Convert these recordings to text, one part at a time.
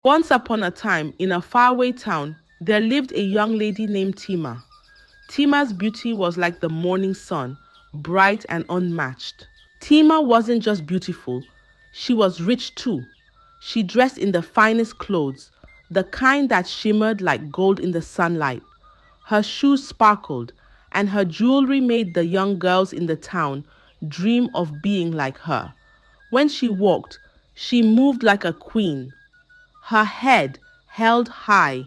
Once upon a time, in a faraway town, there lived a young lady named Tima. Tima's beauty was like the morning sun, bright and unmatched. Tima wasn't just beautiful, she was rich too. She dressed in the finest clothes, the kind that shimmered like gold in the sunlight. Her shoes sparkled, and her jewelry made the young girls in the town dream of being like her. When she walked, she moved like a queen, her head held high,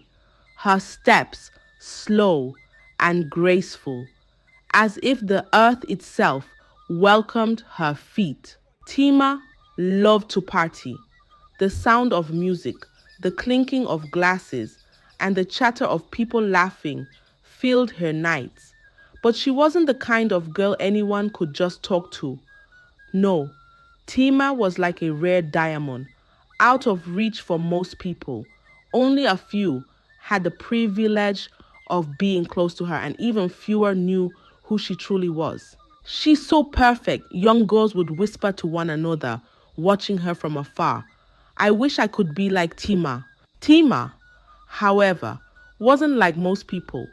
her steps slow and graceful, as if the earth itself welcomed her feet. Tima loved to party. The sound of music, the clinking of glasses, and the chatter of people laughing filled her nights. But she wasn't the kind of girl anyone could just talk to. No, Tima was like a rare diamond, out of reach for most people. Only a few had the privilege of being close to her, and even fewer knew who she truly was. She's so perfect, young girls would whisper to one another, watching her from afar. I wish I could be like Tima. Tima, however, wasn't like most people.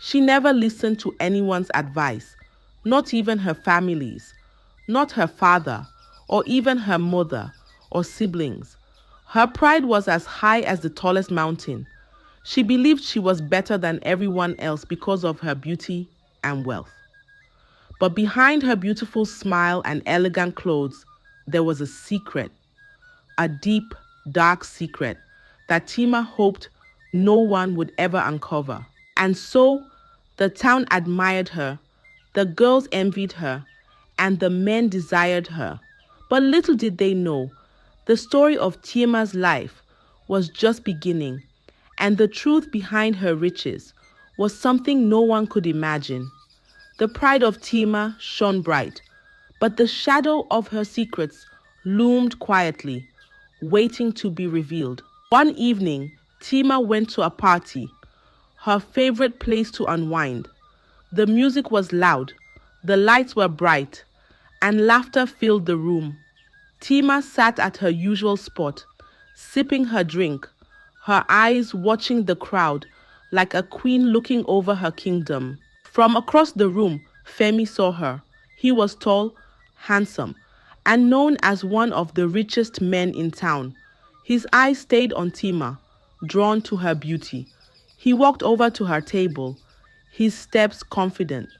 She never listened to anyone's advice, not even her family's, not her father, or even her mother or siblings. Her pride was as high as the tallest mountain. She believed she was better than everyone else because of her beauty and wealth. But behind her beautiful smile and elegant clothes, there was a secret, a deep, dark secret that Tima hoped no one would ever uncover. And so, the town admired her, the girls envied her, and the men desired her. But little did they know, the story of Tima's life was just beginning, and the truth behind her riches was something no one could imagine. The pride of Tima shone bright, but the shadow of her secrets loomed quietly, waiting to be revealed. One evening, Tima went to a party, her favorite place to unwind. The music was loud, the lights were bright, and laughter filled the room. Tima sat at her usual spot, sipping her drink, her eyes watching the crowd like a queen looking over her kingdom. From across the room, Femi saw her. He was tall, handsome, and known as one of the richest men in town. His eyes stayed on Tima, drawn to her beauty. He walked over to her table, his steps confident.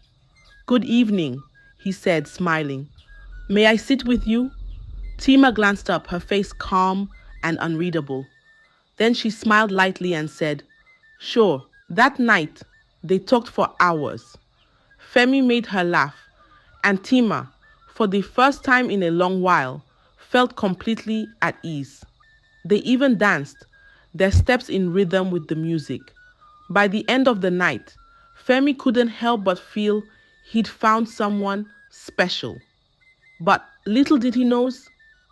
Good evening, he said, smiling. May I sit with you? Tima glanced up, her face calm and unreadable. Then she smiled lightly and said, Sure. That night, they talked for hours. Femi made her laugh, and Tima, for the first time in a long while, felt completely at ease. They even danced, their steps in rhythm with the music. By the end of the night, Femi couldn't help but feel he'd found someone special. But little did he know,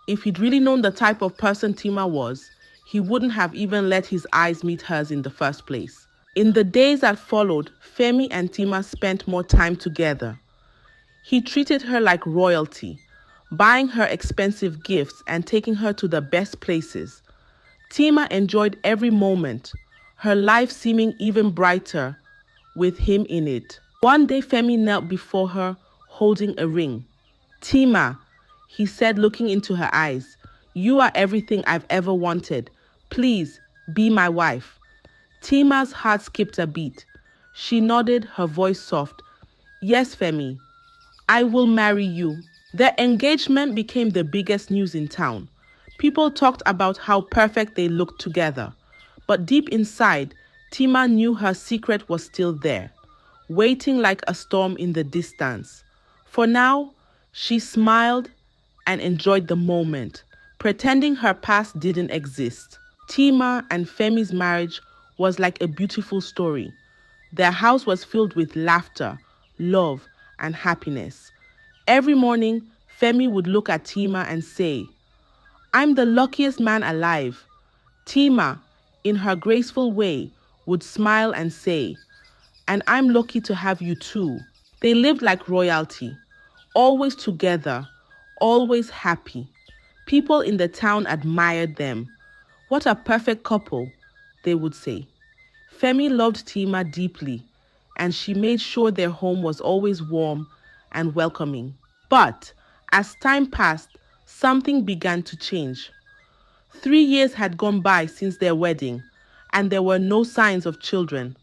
if he'd really known the type of person Tima was, he wouldn't have even let his eyes meet hers in the first place. In the days that followed, Femi and Tima spent more time together. He treated her like royalty, buying her expensive gifts and taking her to the best places. Tima enjoyed every moment, her life seeming even brighter with him in it. One day Femi knelt before her, holding a ring. Tima, he said, looking into her eyes, you are everything I've ever wanted. Please, be my wife. Tima's heart skipped a beat. She nodded, her voice soft. Yes, Femi, I will marry you. Their engagement became the biggest news in town. People talked about how perfect they looked together. But deep inside, Tima knew her secret was still there, waiting like a storm in the distance. For now, she smiled and enjoyed the moment, pretending her past didn't exist. Tima and Femi's marriage was like a beautiful story. Their house was filled with laughter, love, and happiness. Every morning, Femi would look at Tima and say, I'm the luckiest man alive. Tima, in her graceful way, would smile and say, and I'm lucky to have you too. They lived like royalty, always together, always happy. People in the town admired them. What a perfect couple, they would say. Femi loved Tima deeply, and she made sure their home was always warm and welcoming. But as time passed, something began to change. 3 years had gone by since their wedding, and there were no signs of children.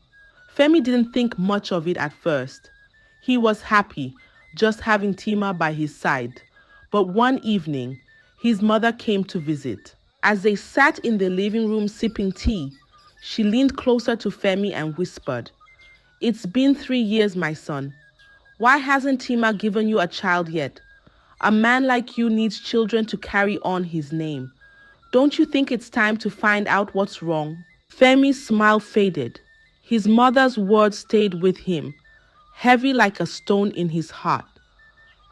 Femi didn't think much of it at first. He was happy just having Tima by his side. But one evening, his mother came to visit. As they sat in the living room sipping tea, she leaned closer to Femi and whispered, "It's been 3 years, my son. Why hasn't Tima given you a child yet? A man like you needs children to carry on his name. Don't you think it's time to find out what's wrong?" Femi's smile faded. His mother's words stayed with him, heavy like a stone in his heart.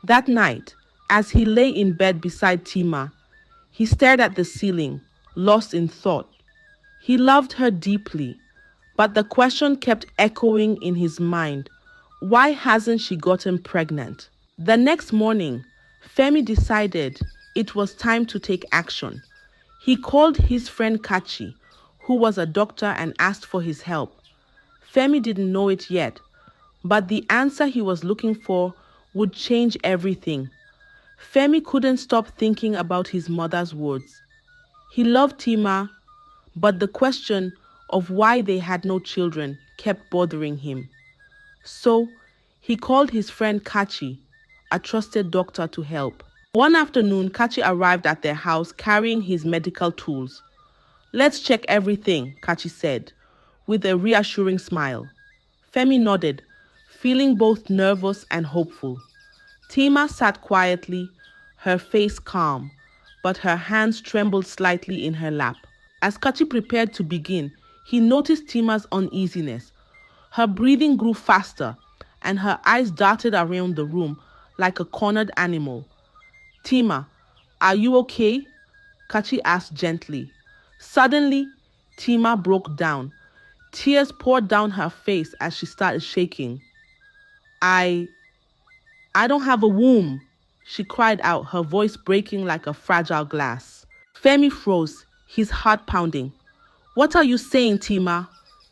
That night, as he lay in bed beside Tima, he stared at the ceiling, lost in thought. He loved her deeply, but the question kept echoing in his mind. Why hasn't she gotten pregnant? The next morning, Femi decided it was time to take action. He called his friend Kachi, who was a doctor, and asked for his help. Femi didn't know it yet, but the answer he was looking for would change everything. Femi couldn't stop thinking about his mother's words. He loved Tima, but the question of why they had no children kept bothering him. So he called his friend Kachi, a trusted doctor, to help. One afternoon, Kachi arrived at their house carrying his medical tools. "Let's check everything," Kachi said, with a reassuring smile. Femi nodded, feeling both nervous and hopeful. Tima sat quietly, her face calm, but her hands trembled slightly in her lap. As Kachi prepared to begin, he noticed Tima's uneasiness. Her breathing grew faster, and her eyes darted around the room like a cornered animal. "Tima, are you okay?" Kachi asked gently. Suddenly, Tima broke down. Tears poured down her face as she started shaking. I don't have a womb," she cried out, her voice breaking like a fragile glass. Femi froze, his heart pounding. "What are you saying, Tima?"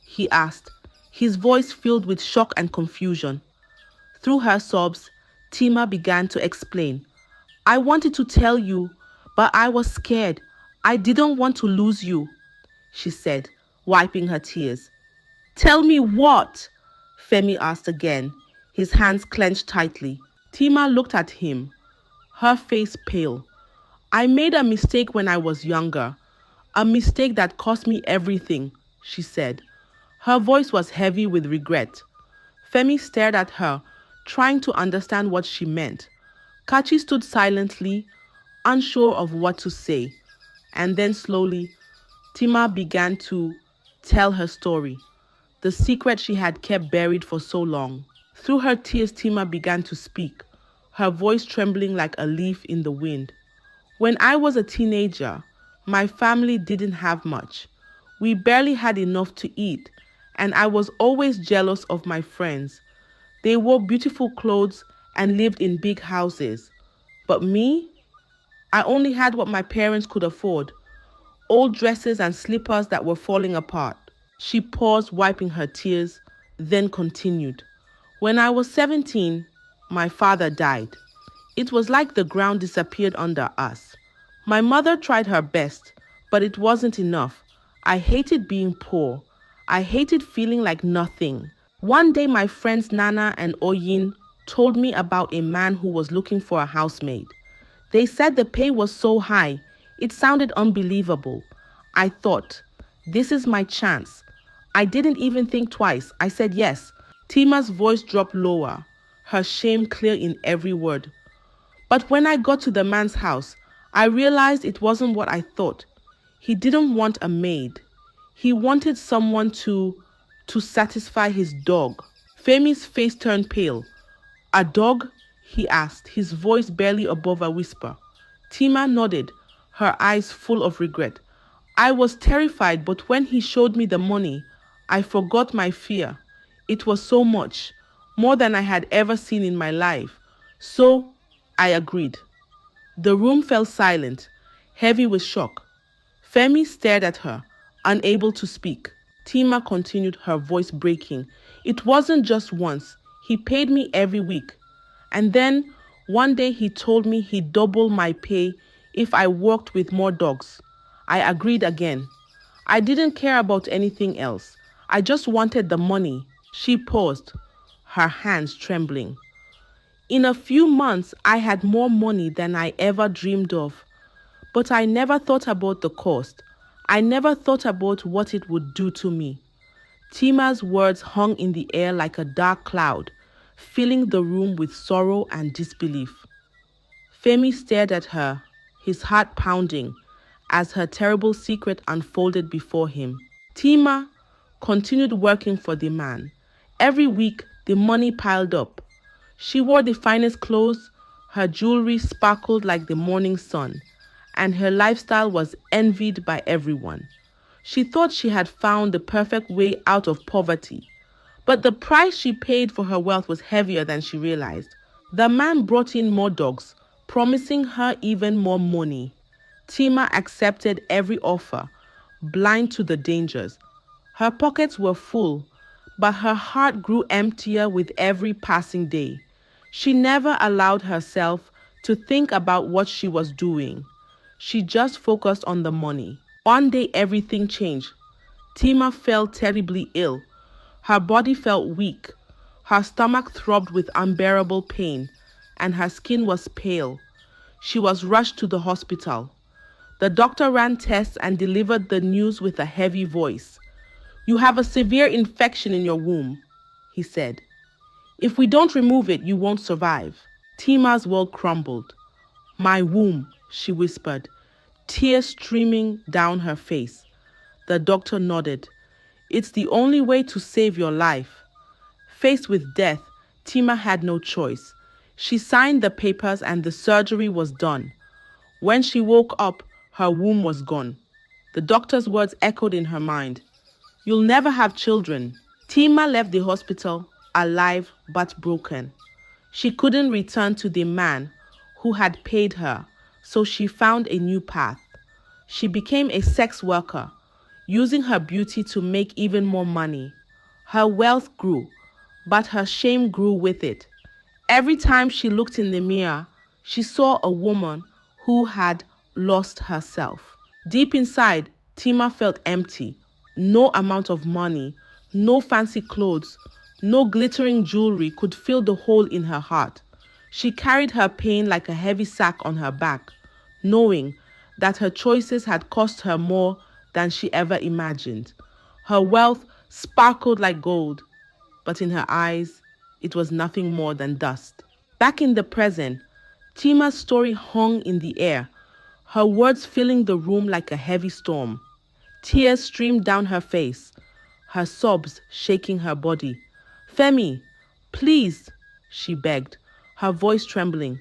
he asked, his voice filled with shock and confusion. Through her sobs, Tima began to explain. "I wanted to tell you, but I was scared. I didn't want to lose you," she said, wiping her tears. "Tell me what?" Femi asked again, his hands clenched tightly. Tima looked at him, her face pale. "I made a mistake when I was younger, a mistake that cost me everything," she said. Her voice was heavy with regret. Femi stared at her, trying to understand what she meant. Kachi stood silently, unsure of what to say. And then slowly, Tima began to tell her story, the secret she had kept buried for so long. Through her tears, Tima began to speak, her voice trembling like a leaf in the wind. "When I was a teenager, my family didn't have much. We barely had enough to eat, and I was always jealous of my friends. They wore beautiful clothes and lived in big houses. But me, I only had what my parents could afford, old dresses and slippers that were falling apart." She paused, wiping her tears, then continued. "When I was 17, my father died. It was like the ground disappeared under us. My mother tried her best, but it wasn't enough. I hated being poor. I hated feeling like nothing. One day my friends Nana and Oyin told me about a man who was looking for a housemaid. They said the pay was so high, it sounded unbelievable. I thought, this is my chance. I didn't even think twice. I said yes." Tima's voice dropped lower, her shame clear in every word. "But when I got to the man's house, I realized it wasn't what I thought. He didn't want a maid. He wanted someone to satisfy his dog." Femi's face turned pale. "A dog?" he asked, his voice barely above a whisper. Tima nodded, her eyes full of regret. "I was terrified, but when he showed me the money, I forgot my fear. It was so much, more than I had ever seen in my life. So I agreed." The room fell silent, heavy with shock. Femi stared at her, unable to speak. Tima continued, her voice breaking. It wasn't just once. He paid me every week. And then, one day he told me he'd double my pay if I worked with more dogs. I agreed again. I didn't care about anything else. I just wanted the money. She paused, her hands trembling. In a few months, I had more money than I ever dreamed of. But I never thought about the cost. I never thought about what it would do to me. Tima's words hung in the air like a dark cloud, filling the room with sorrow and disbelief. Femi stared at her, his heart pounding, as her terrible secret unfolded before him. Tima continued working for the man. Every week, the money piled up. She wore the finest clothes, her jewelry sparkled like the morning sun, and her lifestyle was envied by everyone. She thought she had found the perfect way out of poverty, but the price she paid for her wealth was heavier than she realized. The man brought in more dogs, promising her even more money. Tima accepted every offer, blind to the dangers. Her pockets were full, but her heart grew emptier with every passing day. She never allowed herself to think about what she was doing. She just focused on the money. One day everything changed. Tima fell terribly ill. Her body felt weak. Her stomach throbbed with unbearable pain, and her skin was pale. She was rushed to the hospital. The doctor ran tests and delivered the news with a heavy voice. "You have a severe infection in your womb," he said. "If we don't remove it, you won't survive." Tima's world crumbled. "My womb," she whispered, tears streaming down her face. The doctor nodded. "It's the only way to save your life." Faced with death, Tima had no choice. She signed the papers and the surgery was done. When she woke up, her womb was gone. The doctor's words echoed in her mind. "You'll never have children." Tima left the hospital, alive but broken. She couldn't return to the man who had paid her, so she found a new path. She became a sex worker, using her beauty to make even more money. Her wealth grew, but her shame grew with it. Every time she looked in the mirror, she saw a woman who had lost herself. Deep inside, Tima felt empty. No amount of money, no fancy clothes, no glittering jewelry could fill the hole in her heart. She carried her pain like a heavy sack on her back, knowing that her choices had cost her more than she ever imagined. Her wealth sparkled like gold, but in her eyes, it was nothing more than dust. Back in the present, Tima's story hung in the air, her words filling the room like a heavy storm. Tears streamed down her face, her sobs shaking her body. "Femi, please," she begged, her voice trembling.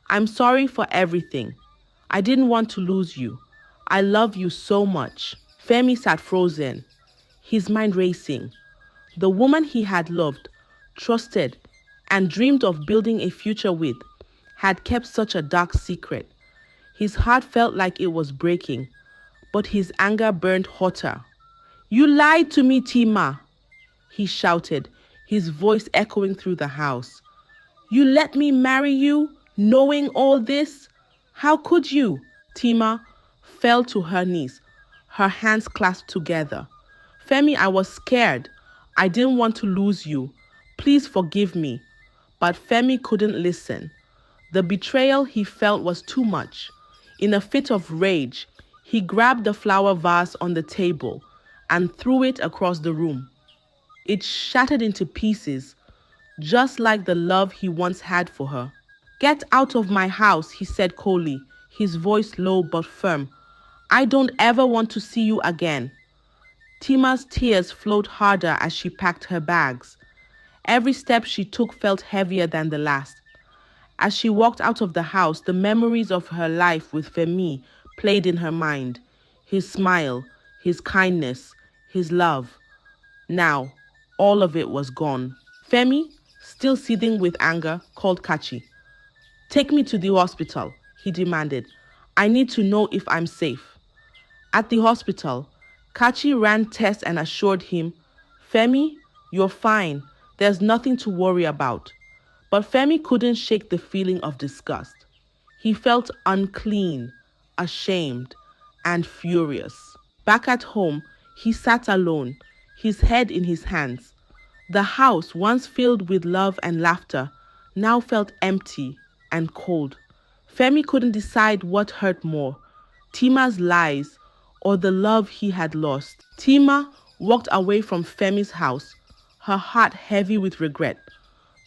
"I'm sorry for everything. I didn't want to lose you. I love you so much." Femi sat frozen, his mind racing. The woman he had loved, trusted, and dreamed of building a future with had kept such a dark secret. His heart felt like it was breaking, but his anger burned hotter. "You lied to me, Tima," he shouted, his voice echoing through the house. "You let me marry you, knowing all this? How could you?" Tima fell to her knees, her hands clasped together. "Femi, I was scared. I didn't want to lose you. Please forgive me." But Femi couldn't listen. The betrayal he felt was too much. In a fit of rage, he grabbed the flower vase on the table and threw it across the room. It shattered into pieces, just like the love he once had for her. "Get out of my house," he said coldly, his voice low but firm. "I don't ever want to see you again." Tima's tears flowed harder as she packed her bags. Every step she took felt heavier than the last. As she walked out of the house, the memories of her life with Femi played in her mind. His smile, his kindness, his love. Now, all of it was gone. Femi, still seething with anger, called Kachi. "Take me to the hospital," he demanded. "I need to know if I'm safe." At the hospital, Kachi ran tests and assured him, Femi, you're fine. There's nothing to worry about. But Femi couldn't shake the feeling of disgust. He felt unclean, ashamed, and furious. Back at home, he sat alone, his head in his hands. The house, once filled with love and laughter, now felt empty and cold. Femi couldn't decide what hurt more, Tima's lies or the love he had lost. Tima walked away from Femi's house, her heart heavy with regret.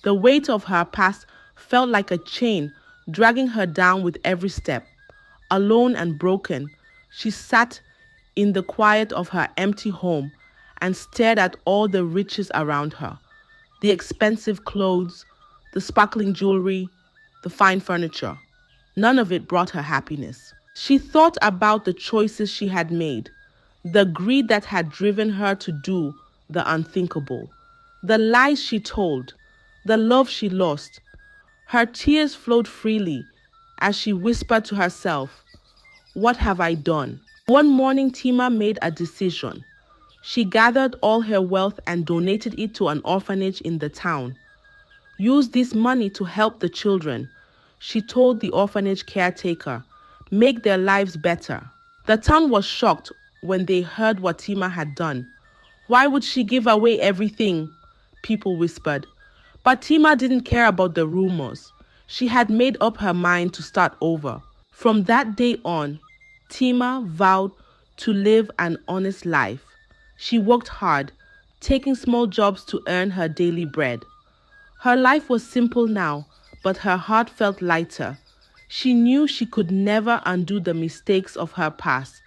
The weight of her past felt like a chain dragging her down with every step. Alone and broken, she sat in the quiet of her empty home and stared at all the riches around her, the expensive clothes, the sparkling jewelry, the fine furniture. None of it brought her happiness. She thought about the choices she had made, the greed that had driven her to do the unthinkable, the lies she told, the love she lost. Her tears flowed freely as she whispered to herself, "What have I done?" One morning, Tima made a decision. She gathered all her wealth and donated it to an orphanage in the town. Use this money to help the children, she told the orphanage caretaker, make their lives better. The town was shocked when they heard what Tima had done. Why would she give away everything? People whispered. But Tima didn't care about the rumors. She had made up her mind to start over. From that day on, Tima vowed to live an honest life. She worked hard, taking small jobs to earn her daily bread. Her life was simple now, but her heart felt lighter. She knew she could never undo the mistakes of her past,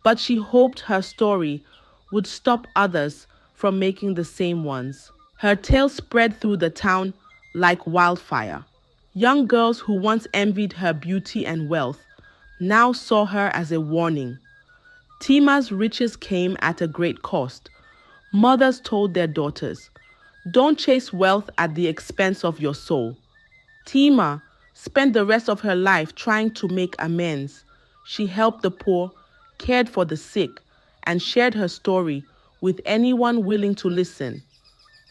but she hoped her story would stop others from making the same ones. Her tale spread through the town like wildfire. Young girls who once envied her beauty and wealth now saw her as a warning. Tima's riches came at a great cost. Mothers told their daughters, "Don't chase wealth at the expense of your soul." Tima spent the rest of her life trying to make amends. She helped the poor, cared for the sick, and shared her story with anyone willing to listen.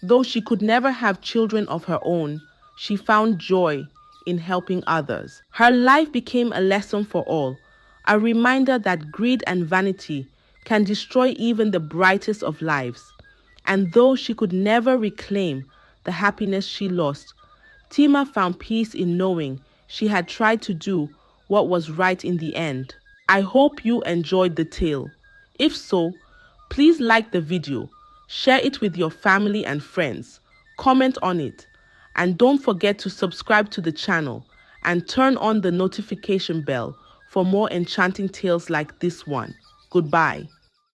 Though she could never have children of her own, she found joy in helping others. Her life became a lesson for all, a reminder that greed and vanity can destroy even the brightest of lives. And though she could never reclaim the happiness she lost, Tima found peace in knowing she had tried to do what was right in the end. I hope you enjoyed the tale. If so, please like the video, share it with your family and friends, comment on it, and don't forget to subscribe to the channel and turn on the notification bell for more enchanting tales like this one. Goodbye.